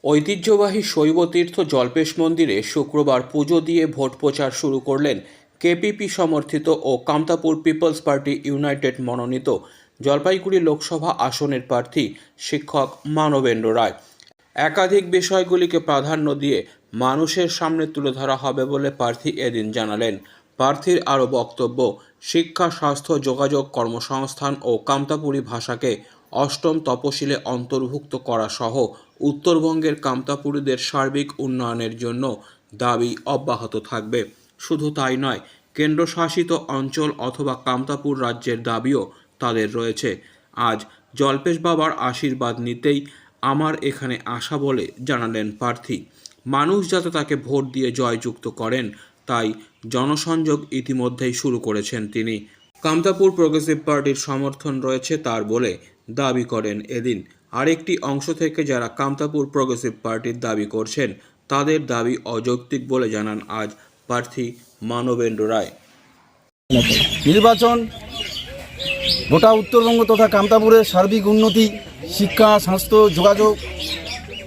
ঐতিহ্যবাহী শৈবতীর্থ জল্পেশ মন্দিরে শুক্রবার পুজো দিয়ে ভোট প্রচার শুরু করলেন কেপিপি সমর্থিত ও কামতাপুর পিপলস পার্টি ইউনাইটেড মনোনীত জলপাইগুড়ি লোকসভা আসনের প্রার্থী শিক্ষক মানবেন্দ্র রায়। একাধিক বিষয়গুলিকে প্রাধান্য দিয়ে মানুষের সামনে তুলে ধরা হবে বলে প্রার্থী এদিন জানালেন। প্রার্থীর আরও বক্তব্য, শিক্ষা, স্বাস্থ্য, যোগাযোগ, কর্মসংস্থান ও কামতাপুরী ভাষাকে অষ্টম তপশিলে অন্তর্ভুক্ত করা সহ উত্তরবঙ্গের কামতাপুরীদের সার্বিক উন্নয়নের জন্য দাবি অব্যাহত থাকবে। শুধু তাই নয়, কেন্দ্রশাসিত অঞ্চল অথবা কামতাপুর রাজ্যের দাবিও তাদের রয়েছে। আজ জল্পেশ বাবার আশীর্বাদ নিতেই আমার এখানে আসা বলে জানালেন প্রার্থী। মানুষ যাতে তাকে ভোট দিয়ে জয়যুক্ত করেন, তাই জনসংযোগ ইতিমধ্যেই শুরু করেছেন তিনি। কামতাপুর প্রগ্রেসিভ পার্টির সমর্থন রয়েছে তার বলে দাবি করেন এদিন। আরেকটি অংশ থেকে যারা কামতাপুর প্রগ্রেসিভ পার্টির দাবি করছেন, তাদের দাবি অযৌক্তিক বলে জানান আজ প্রার্থী মানবেন্দ্র রায়। নির্বাচন গোটা উত্তরবঙ্গ তথা কামতাপুরের সার্বিক উন্নতি, শিক্ষা, স্বাস্থ্য, যোগাযোগ,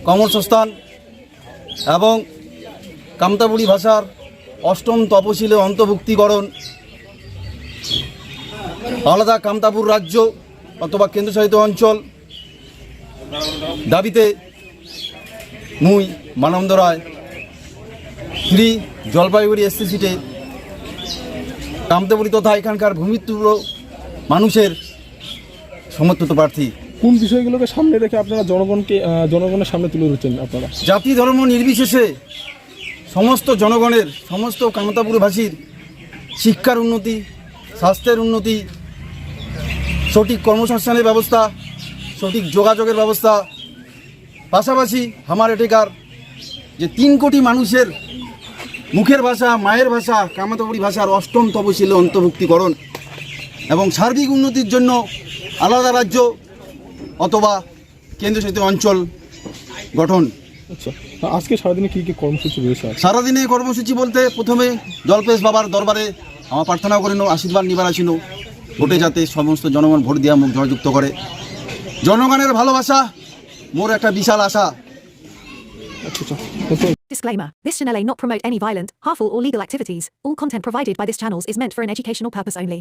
কর্মসংস্থান এবং কামতাপুরী ভাষার অষ্টম তপশিলে অন্তর্ভুক্তিকরণ, আলাদা কামতাপুর রাজ্য অথবা কেন্দ্রশাসিত অঞ্চল দাবিতে মুই মানবেন্দ্র রায় শ্রী জলপাইগুড়ি এসসি সিটে কামতাপুরী তথা এখানকার ভূমিপুত্র মানুষের সমর্থিত প্রার্থী। কোন বিষয়গুলোকে সামনে রেখে আপনারা জনগণের সামনে তুলে ধরছেন? আপনারা জাতি ধর্ম নির্বিশেষে সমস্ত জনগণের, সমস্ত কামতাপুরভাষীর শিক্ষার উন্নতি, স্বাস্থ্যের উন্নতি, সঠিক কর্মসংস্থানের ব্যবস্থা, সঠিক যোগাযোগের ব্যবস্থা, পাশাপাশি আমার এটাকার যে 3 কোটি মানুষের মুখের ভাষা, মায়ের ভাষা, কামতাপুরী ভাষার অষ্টম তপশিলে অন্তর্ভুক্তিকরণ এবং সার্বিক উন্নতির জন্য আলাদা রাজ্য অথবা কেন্দ্রশাসিত অঞ্চল গঠন। আচ্ছা, আজকে সারাদিনে কী কী কর্মসূচি রয়েছে? সারাদিনে কর্মসূচি বলতে প্রথমে জল্পেশ বাবার দরবারে আমার প্রার্থনা করেন, আশীর্বাদ নিবার আসিল ভোটে যাতে সমস্ত জনগণ ভোট দিয়া মুখ জয়যুক্ত করে। জনগণের ভালোবাসা মোর একটা বিশাল আশা। Disclaimer. This channel may not promote any violent, harmful or legal activities. All content provided by this channel is meant for an educational purpose only.